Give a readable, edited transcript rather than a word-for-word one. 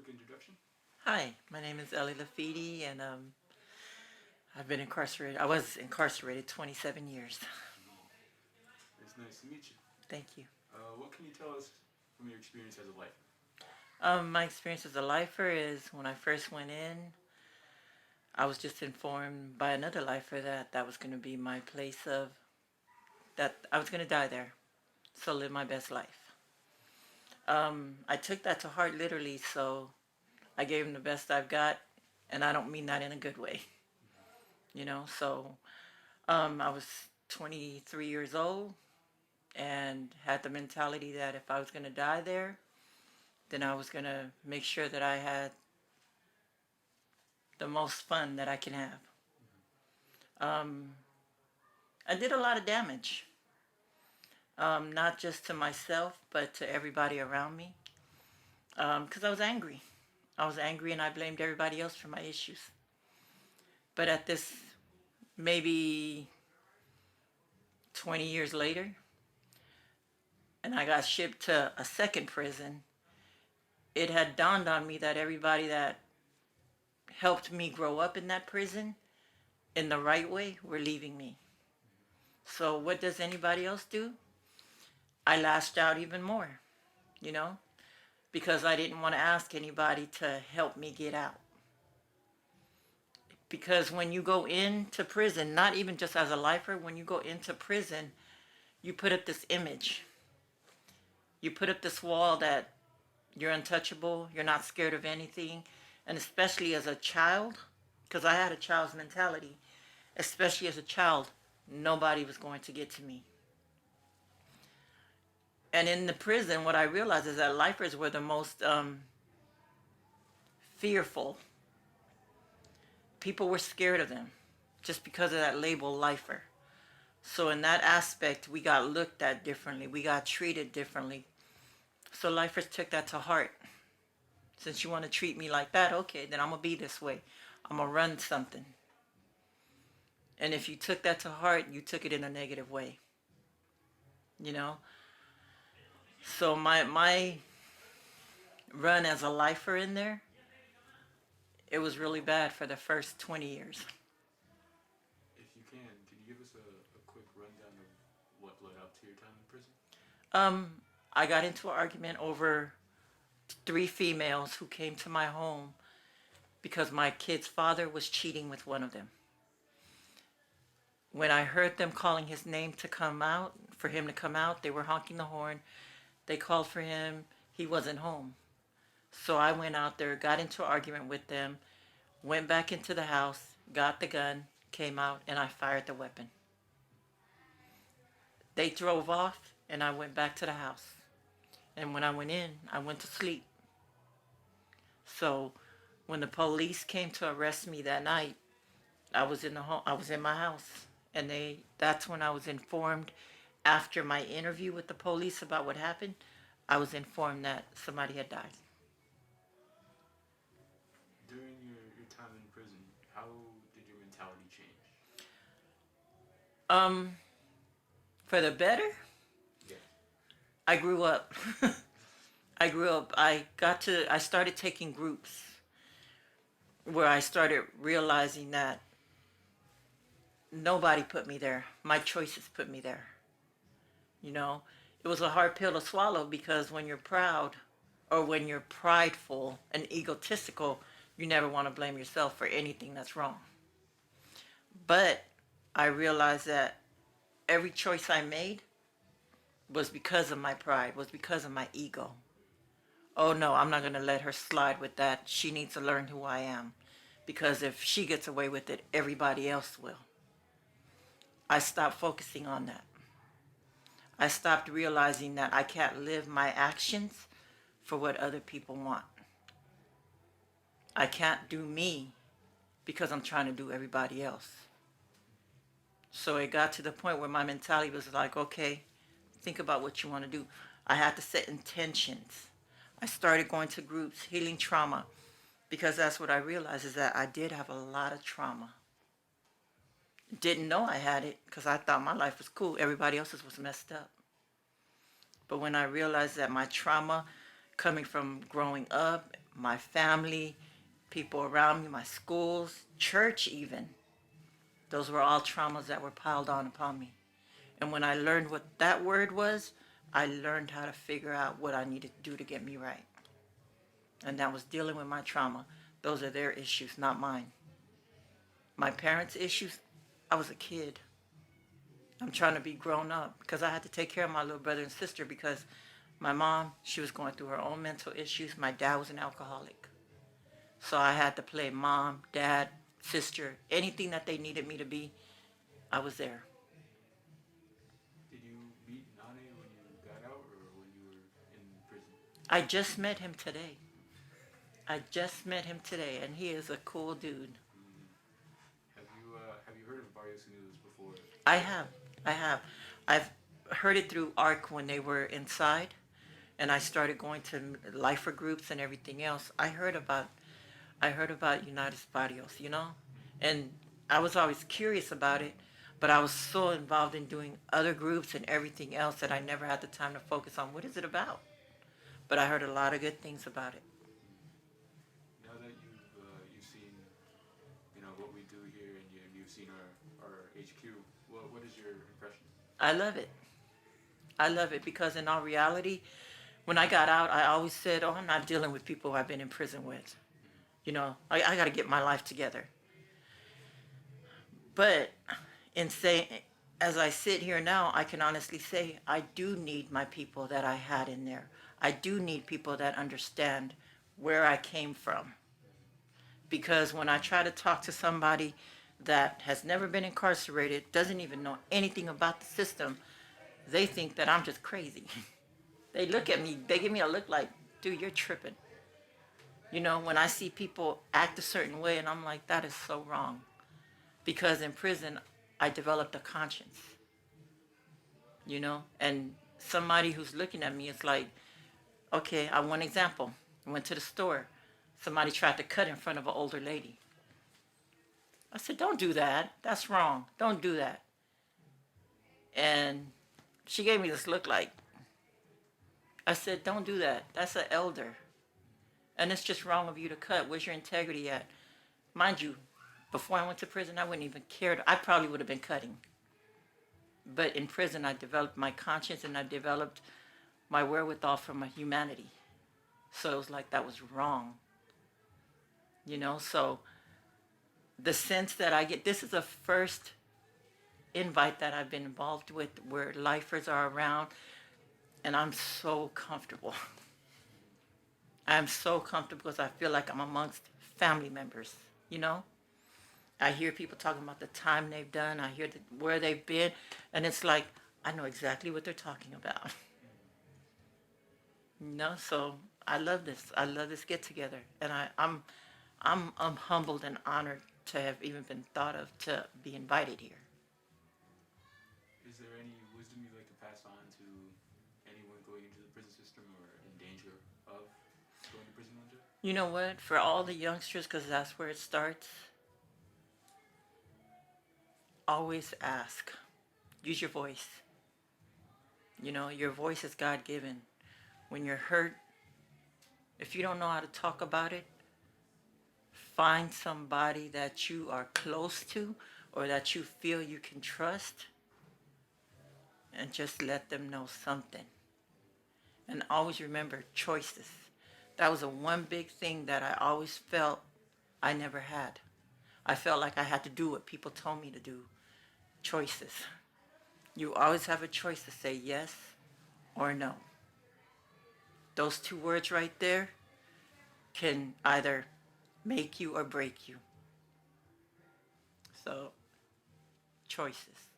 introduction? Hi, my name is Lafiti, and I've been incarcerated. I was incarcerated 27 years. It's nice to meet you. Thank you. What can you tell us from your experience as a lifer? My experience as a lifer is when I first went in, I was just informed by another lifer that that was going to be my place of, that I was going to die there. So live my best life. I took that to heart literally, so I gave him the best I've got, and I don't mean that in a good way. I was 23 years old and had the mentality that if I was going to die there, then I was going to make sure that I had the most fun that I can have. Um, I did a lot of damage, not just to myself, but to everybody around me, because I was angry. I was angry and I blamed everybody else for my issues. But at this, maybe 20 years later, and I got shipped to a second prison, it had dawned on me that everybody that helped me grow up in that prison in the right way were leaving me. So what does anybody else do? I lashed out even more, you know, because I didn't want to ask anybody to help me get out. Because when you go into prison, not even just as a lifer, when you go into prison, you put up this image. You put up this wall that you're untouchable, you're not scared of anything, and especially as a child, because I had a child's mentality, especially as a child, nobody was going to get to me. And in the prison, what I realized is that lifers were the most fearful. People were scared of them just because of that label lifer. So in that aspect, we got looked at differently. We got treated differently. So lifers took that to heart. Since you want to treat me like that, okay, then I'm going to be this way. I'm going to run something. And if you took that to heart, you took it in a negative way. You know? So my run as a lifer in there, it was really bad for the first 20 years. If you can you give us a quick rundown of what led up to your time in prison? I got into an argument over 3 females who came to my home because my kid's father was cheating with one of them. When I heard them calling his name to come out, for him to come out, they were honking the horn. They called for him. He wasn't home. So I went out there, got into an argument with them, went back into the house, got the gun, came out, and I fired the weapon. They drove off, and I went back to the house. And when I went in, I went to sleep. So when the police came to arrest me that night, I was in the home, I was in my house, and that's when I was informed after my interview with the police about what happened. I was informed that somebody had died. During your time in prison, how did your mentality change? Um, for the better, Yeah. I grew up. I grew up. I started taking groups where I started realizing that nobody put me there. My choices put me there. You know, it was a hard pill to swallow because when you're proud or when you're prideful and egotistical, you never want to blame yourself for anything that's wrong. But I realized that every choice I made was because of my pride, was because of my ego. Oh no, I'm not going to let her slide with that. She needs to learn who I am. Because if she gets away with it, everybody else will. I stopped focusing on that. I stopped realizing that I can't live my actions for what other people want. I can't do me because I'm trying to do everybody else. So it got to the point where my mentality was like, okay, think about what you want to do. I had to set intentions. I started going to groups, healing trauma, because that's what I realized is that I did have a lot of trauma. Didn't know I had it because I thought my life was cool. Everybody else's was messed up. But when I realized that my trauma coming from growing up, my family, people around me, my schools, church even. Those were all traumas that were piled on upon me. And when I learned what that word was, I learned how to figure out what I needed to do to get me right. And that was dealing with my trauma. Those are their issues, not mine. My parents' issues, I was a kid. I'm trying to be grown up because I had to take care of my little brother and sister because my mom, she was going through her own mental issues. My dad was an alcoholic. So I had to play mom, dad, sister, anything that they needed me to be, I was there. Did you meet Nane when you got out or when you were in prison? I just met him today. I just met him today, and he is a cool dude. Have you heard of Barrios Unidos before? I have. I have. I've heard it through ARC when they were inside, and I started going to lifer groups and everything else. I heard about United Barrios, you know? And I was always curious about it, but I was so involved in doing other groups and everything else that I never had the time to focus on what is it about. But I heard a lot of good things about it. Now that you've seen what we do here and you've seen our HQ, what is your impression? I love it. I love it because in all reality, when I got out, I always said, oh, I'm not dealing with people I've been in prison with. You know, I got to get my life together. But as I sit here now, I can honestly say I do need my people that I had in there. I do need people that understand where I came from. Because when I try to talk to somebody that has never been incarcerated, doesn't even know anything about the system, they think that I'm just crazy. They look at me, they give me a look like, dude, you're tripping. You know, when I see people act a certain way, and I'm like, that is so wrong. Because in prison, I developed a conscience, you know, and somebody who's looking at me is like, okay, I want an example. I went to the store. Somebody tried to cut in front of an older lady. I said, don't do that. That's wrong. Don't do that. And she gave me this look like, I said, don't do that. That's an elder. And it's just wrong of you to cut. Where's your integrity at? Mind you, before I went to prison, I wouldn't even care. I probably would have been cutting. But in prison, I developed my conscience and I developed my wherewithal for my humanity. So it was like that was wrong. You know, so the sense that I get, this is the first invite that I've been involved with where lifers are around, and I'm so comfortable. I'm so comfortable because I feel like I'm amongst family members, you know? I hear people talking about the time they've done. I hear where they've been, and it's like, I know exactly what they're talking about. You know, so I love this. I love this get together, and I'm humbled and honored to have even been thought of to be invited here. Is there any wisdom you'd like to pass on to anyone going into the prison system or in danger of going to prison one day? You know what? For all the youngsters, because that's where it starts, always ask. Use your voice. You know, your voice is God-given. When you're hurt, if you don't know how to talk about it, find somebody that you are close to or that you feel you can trust and just let them know something. And always remember choices. That was the one big thing that I always felt I never had. I felt like I had to do what people told me to do. Choices. You always have a choice to say yes or no. Those two words right there can either make you or break you. So, choices.